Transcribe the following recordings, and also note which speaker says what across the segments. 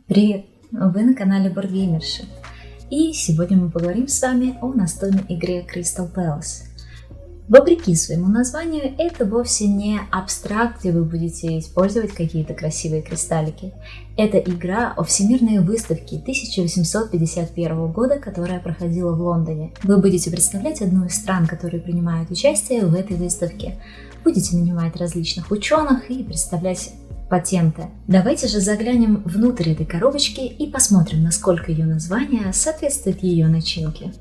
Speaker 1: Привет! Вы на канале Boardgamership. И сегодня мы поговорим с вами о настольной игре Crystal Palace. Вопреки своему названию, это вовсе не абстракт, где вы будете использовать какие-то красивые кристаллики. Это игра о всемирной выставке 1851 года, которая проходила в Лондоне. Вы будете представлять одну из стран, которые принимают участие в этой выставке. Будете нанимать различных ученых и представлять патенты. Давайте же заглянем внутрь этой коробочки и посмотрим, насколько ее название соответствует ее начинке.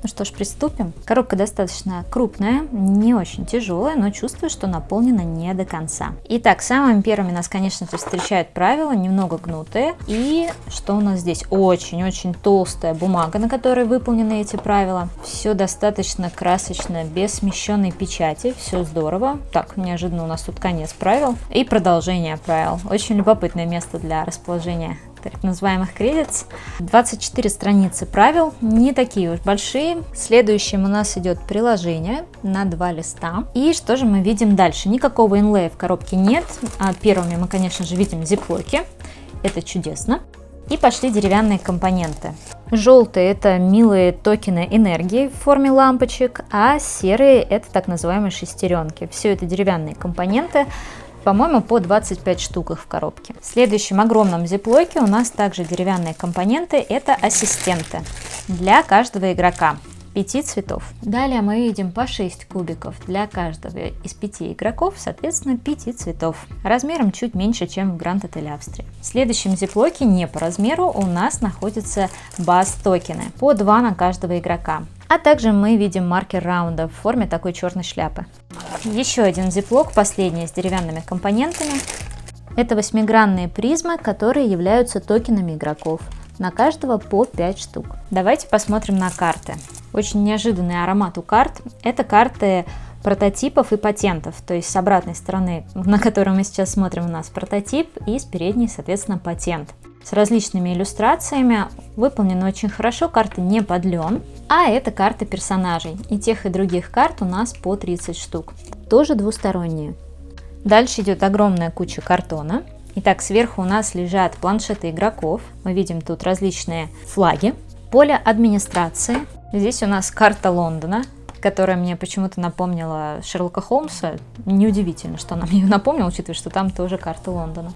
Speaker 2: Ну что ж, приступим. Коробка достаточно крупная, не очень тяжелая, но чувствую, что наполнена не до конца. Итак, самыми первыми нас, конечно же, встречают правила, немного гнутые. И что у нас здесь? Очень-очень толстая бумага, на которой выполнены эти правила. Все достаточно красочно, без смещенной печати, все здорово. Так, неожиданно у нас тут конец правил и продолжение правил. Очень любопытное место для расположения так называемых кредитс. 24 страницы правил, не такие уж большие. Следующим у нас идет приложение на 2 листа. И что же мы видим дальше? Никакого инлея в коробке нет. Первыми мы, конечно же, видим зиплоки. Это чудесно. И пошли деревянные компоненты. Желтые — это милые токены энергии в форме лампочек, а серые — это так называемые шестеренки. Все это деревянные компоненты. По-моему, по 25 штук их в коробке. В следующем огромном зиплоке у нас также деревянные компоненты. Это ассистенты для каждого игрока. 5 цветов. Далее мы видим по 6 кубиков для каждого из 5 игроков, соответственно 5 цветов. Размером чуть меньше, чем в Grand Hotel Австрия. В следующем зиплоке не по размеру у нас находятся баз-токены. По 2 на каждого игрока. А также мы видим маркер раунда в форме такой черной шляпы. Еще один зиплок, последний, с деревянными компонентами. Это 8-гранные призмы, которые являются токенами игроков. На каждого по 5 штук. Давайте посмотрим на карты. Очень неожиданный аромат у карт. Это карты прототипов и патентов. То есть с обратной стороны, на которую мы сейчас смотрим, у нас прототип, и с передней, соответственно, патент. С различными иллюстрациями, выполнены очень хорошо, карты не под лен, а это карты персонажей. И тех, и других карт у нас по 30 штук, тоже двусторонние. Дальше идет огромная куча картона. Итак, сверху у нас лежат планшеты игроков, мы видим тут различные флаги, поле администрации. Здесь у нас карта Лондона, которая мне почему-то напомнила Шерлока Холмса. Неудивительно, что она мне ее напомнила, учитывая, что там тоже карта Лондона.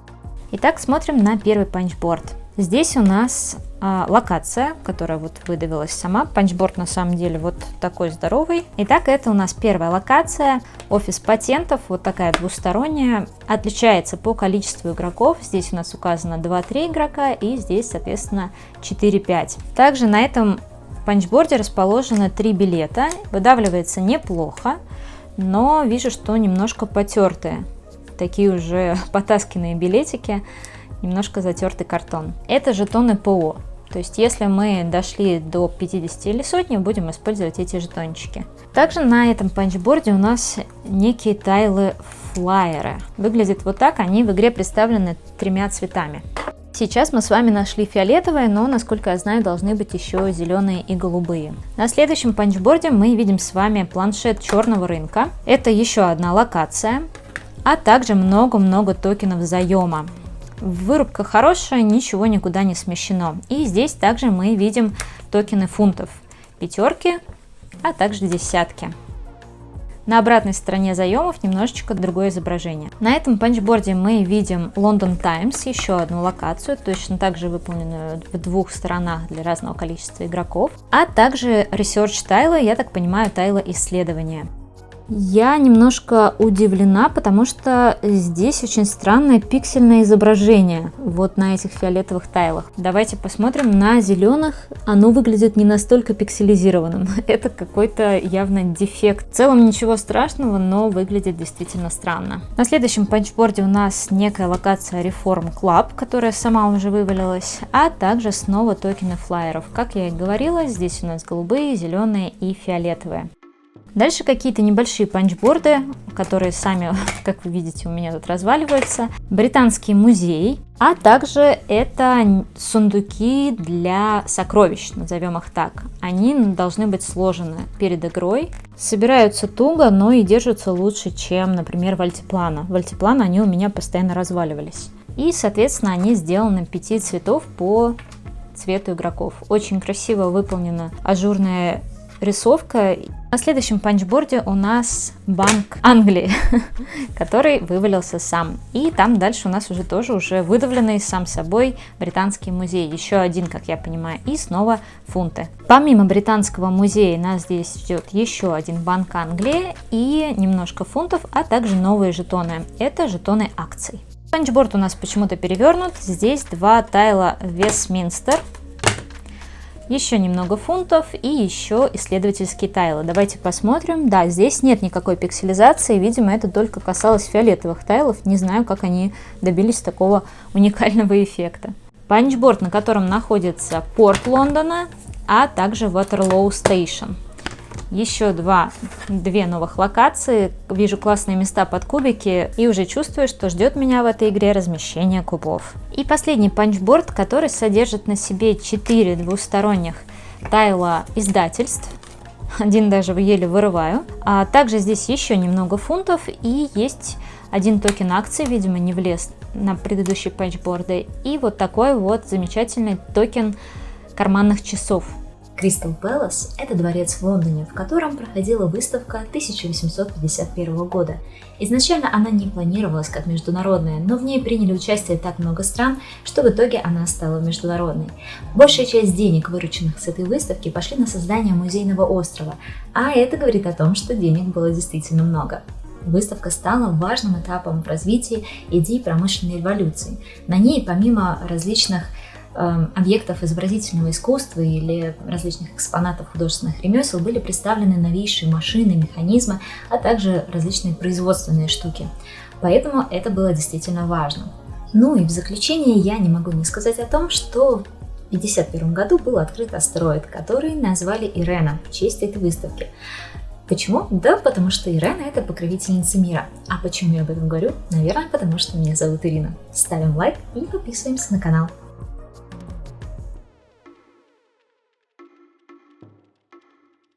Speaker 2: Итак, смотрим на первый панчборд. Здесь у нас локация, которая вот выдавилась сама. Панчборд на самом деле вот такой здоровый. Итак, это у нас первая локация. Офис патентов, вот такая двусторонняя. Отличается по количеству игроков. Здесь у нас указано 2-3 игрока и здесь, соответственно, 4-5. Также на этом панчборде расположено 3 билета. Выдавливается неплохо, но вижу, что немножко потертые. Такие уже потасканные билетики, немножко затертый картон. Это жетоны ПО. То есть, если мы дошли до 50 или сотни, будем использовать эти жетончики. Также на этом панчборде у нас некие тайлы-флайеры. Выглядит вот так, они в игре представлены 3 цветами. Сейчас мы с вами нашли фиолетовые, но, насколько я знаю, должны быть еще зеленые и голубые. На следующем панчборде мы видим с вами планшет черного рынка. Это еще одна локация. А также много-много токенов заема. Вырубка хорошая, ничего никуда не смещено. И здесь также мы видим токены фунтов. 5, а также 10. На обратной стороне заемов немножечко другое изображение. На этом панчборде мы видим London Times, еще одну локацию, точно так же выполненную в 2 сторонах для разного количества игроков. А также Research тайлы, я так понимаю, тайлы исследования. Я немножко удивлена, потому что здесь очень странное пиксельное изображение вот на этих фиолетовых тайлах. Давайте посмотрим на зеленых. Оно выглядит не настолько пикселизированным. Это какой-то явно дефект. В целом ничего страшного, но выглядит действительно странно. На следующем панчборде у нас некая локация Reform Club, которая сама уже вывалилась, а также снова токены флайеров. Как я и говорила, здесь у нас голубые, зеленые и фиолетовые. Дальше какие-то небольшие панчборды, которые сами, как вы видите, у меня тут разваливаются. Британский музей, а также это сундуки для сокровищ, назовем их так. Они должны быть сложены перед игрой. Собираются туго, но и держатся лучше, чем, например, в Альтиплано. В Альтиплано они у меня постоянно разваливались. И, соответственно, они сделаны 5 цветов по цвету игроков. Очень красиво выполнена ажурная рисовка. На следующем панчборде у нас Банк Англии, который вывалился сам. И там дальше у нас уже выдавленный сам собой британский музей. Еще один, как я понимаю, и снова фунты. Помимо британского музея нас здесь ждет еще один Банк Англии и немножко фунтов, а также новые жетоны. Это жетоны акций. Панчборд у нас почему-то перевернут. Здесь 2 тайла Вестминстер. Еще немного фунтов и еще исследовательские тайлы. Давайте посмотрим. Да, здесь нет никакой пикселизации. Видимо, это только касалось фиолетовых тайлов. Не знаю, как они добились такого уникального эффекта. Панчборд, на котором находится порт Лондона, а также Waterloo Station. Еще две новых локации. Вижу классные места под кубики и уже чувствую, что ждет меня в этой игре размещение кубов. И последний панчборд, который содержит на себе 4 двусторонних тайла издательств. Один даже еле вырываю. А также здесь еще немного фунтов и есть один токен акций, видимо, не влез на предыдущие панчборды. И вот такой вот замечательный токен карманных часов.
Speaker 1: Crystal Palace – это дворец в Лондоне, в котором проходила выставка 1851 года. Изначально она не планировалась как международная, но в ней приняли участие так много стран, что в итоге она стала международной. Большая часть денег, вырученных с этой выставки, пошли на создание музейного острова, а это говорит о том, что денег было действительно много. Выставка стала важным этапом в развитии идей промышленной революции. На ней, помимо различных объектов изобразительного искусства или различных экспонатов художественных ремесел были представлены новейшие машины, механизмы, а также различные производственные штуки. Поэтому это было действительно важно. Ну и в заключение я не могу не сказать о том, что в 1951 году был открыт астероид, который назвали Ирена в честь этой выставки. Почему? Да потому что Ирена – это покровительница мира. А почему я об этом говорю? Наверное, потому что меня зовут Ирина. Ставим лайк и подписываемся на канал.